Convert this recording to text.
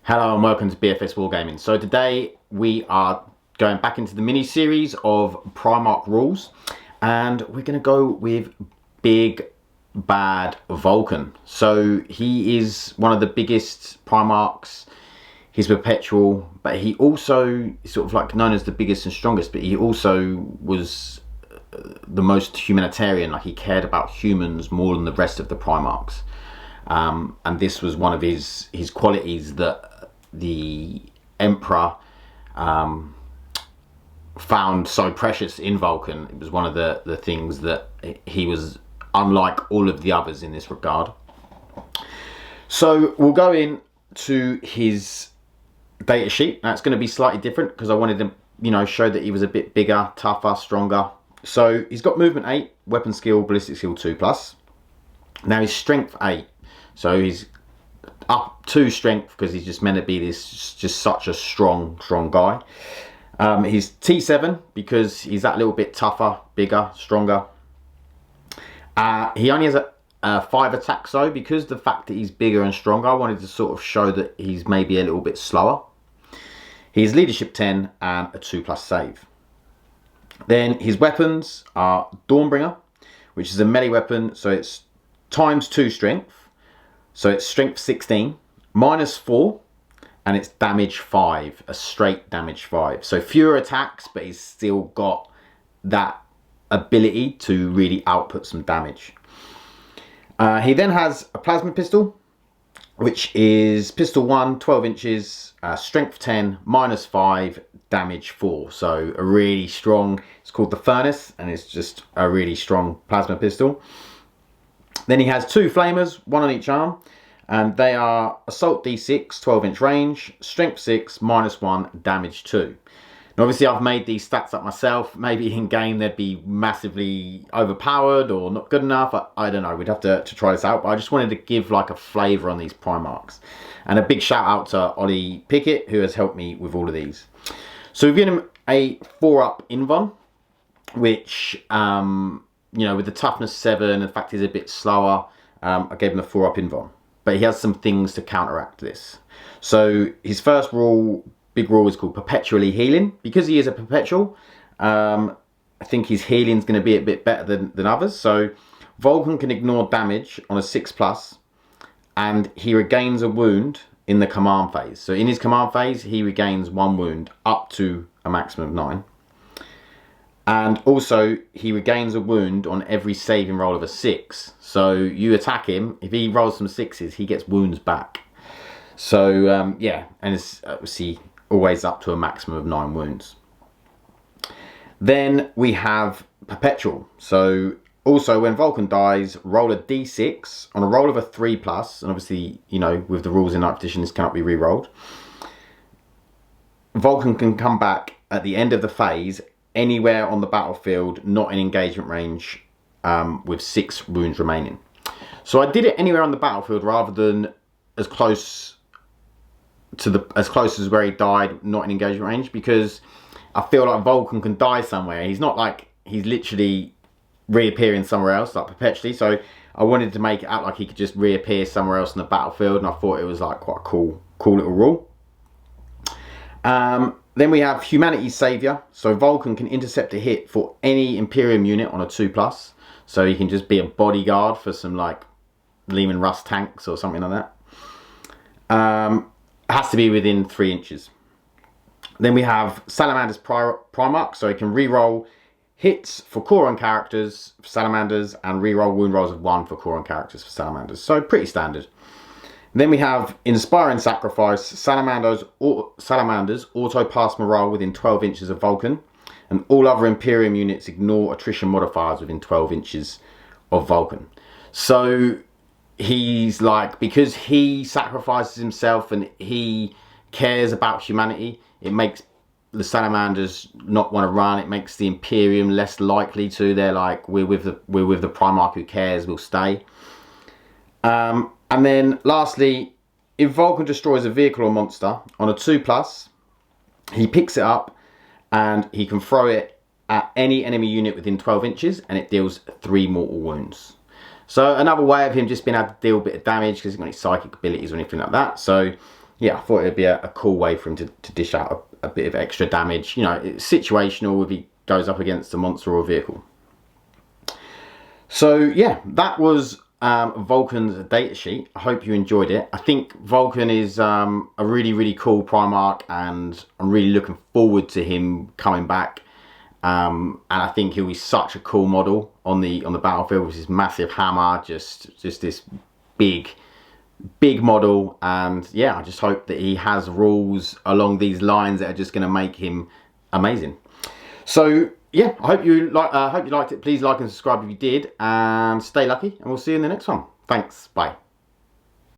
Hello and welcome to BFS Wargaming. So today we are going back into the mini-series of Primarch rules, and we're going to go with Big Bad Vulkan. So he is one of the biggest Primarchs. He's Perpetual, but he also is sort of like known as the biggest and strongest, but he also was the most humanitarian. Like, he cared about humans more than the rest of the Primarchs. And this was one of his qualities that the Emperor found so precious in Vulkan. It was one of the things that he was unlike all of the others in this regard. So we'll go into his data sheet. Now it's going to be slightly different because I wanted to, show that he was a bit bigger, tougher, stronger. So he's got movement 8, weapon skill, ballistic skill 2+. Now his strength 8. So he's up 2 strength because he's just meant to be this just such a strong guy. He's T7 because he's that little bit tougher, bigger, stronger. He only has a 5 attacks though, because the fact that he's bigger and stronger. I wanted to sort of show that he's maybe a little bit slower. He's leadership 10 and a 2+ save. Then his weapons are Dawnbringer, which is a melee weapon, so it's ×2 strength. So it's strength 16, -4, and it's damage 5, a straight damage 5. So fewer attacks, but he's still got that ability to really output some damage. He then has a plasma pistol, which is pistol 1, 12 inches, strength 10, -5, damage 4. So a really strong, it's called the Furnace, and it's just a really strong plasma pistol. Then he has 2 flamers, 1 on each arm, and they are assault D6, 12-inch range, strength 6, -1, damage 2. Now obviously I've made these stats up myself. Maybe in game they'd be massively overpowered or not good enough. I don't know, we'd have to try this out, but I just wanted to give like a flavour on these Primarchs. And a big shout out to Ollie Pickett, who has helped me with all of these. So we've given him a 4-up Invon, which with the toughness 7 and the fact he's a bit slower, I gave him the 4-up Invon. But he has some things to counteract this. So his first rule, big rule, is called Perpetually Healing. Because he is a Perpetual, I think his healing is going to be a bit better than others. So Vulkan can ignore damage on a 6+, and he regains a wound in the command phase. So in his command phase, he regains 1 wound up to a maximum of 9. And also, he regains a wound on every saving roll of a 6. So you attack him, if he rolls some 6s, he gets wounds back. So yeah, and it's obviously always up to a maximum of 9 wounds. Then we have Perpetual. So also, when Vulkan dies, roll a D6 on a roll of a 3+, and obviously, with the rules in 9th edition, this cannot be re-rolled. Vulkan can come back at the end of the phase anywhere on the battlefield, not in engagement range, with 6 wounds remaining. So I did it anywhere on the battlefield rather than as close as where he died, not in engagement range, because I feel like Vulkan can die somewhere. He's not like he's literally reappearing somewhere else, like perpetually. So I wanted to make it out like he could just reappear somewhere else on the battlefield, and I thought it was like quite a cool little rule. Then we have Humanity's Saviour. So Vulkan can intercept a hit for any Imperium unit on a 2+. So he can just be a bodyguard for some like Lehman Russ tanks or something like that. It has to be within 3 inches. Then we have Salamanders Primarch. So he can re-roll hits for core and characters for Salamanders, and re-roll wound rolls of 1 for core and characters for Salamanders. So pretty standard. Then we have Inspiring Sacrifice. Salamanders auto-pass morale within 12 inches of Vulkan, and all other Imperium units ignore attrition modifiers within 12 inches of Vulkan. So he's like, because he sacrifices himself and he cares about humanity, it makes the Salamanders not want to run. It makes the Imperium less likely to. They're like, we're with the Primarch who cares, we'll stay. And then lastly, if Vulkan destroys a vehicle or monster on a 2+, he picks it up and he can throw it at any enemy unit within 12 inches and it deals 3 mortal wounds. So another way of him just being able to deal a bit of damage because he's got any psychic abilities or anything like that. So yeah, I thought it'd be a cool way for him to dish out a bit of extra damage. You know, it's situational if he goes up against a monster or a vehicle. So yeah, that was Vulkan's datasheet. I hope you enjoyed it. I think Vulkan is a really cool Primarch, and I'm really looking forward to him coming back. And I think he'll be such a cool model on the battlefield with his massive hammer, just this big model. And yeah, I just hope that he has rules along these lines that are just going to make him amazing. So yeah, I hope you liked it. Please like and subscribe if you did, and stay lucky, and we'll see you in the next one. Thanks, bye.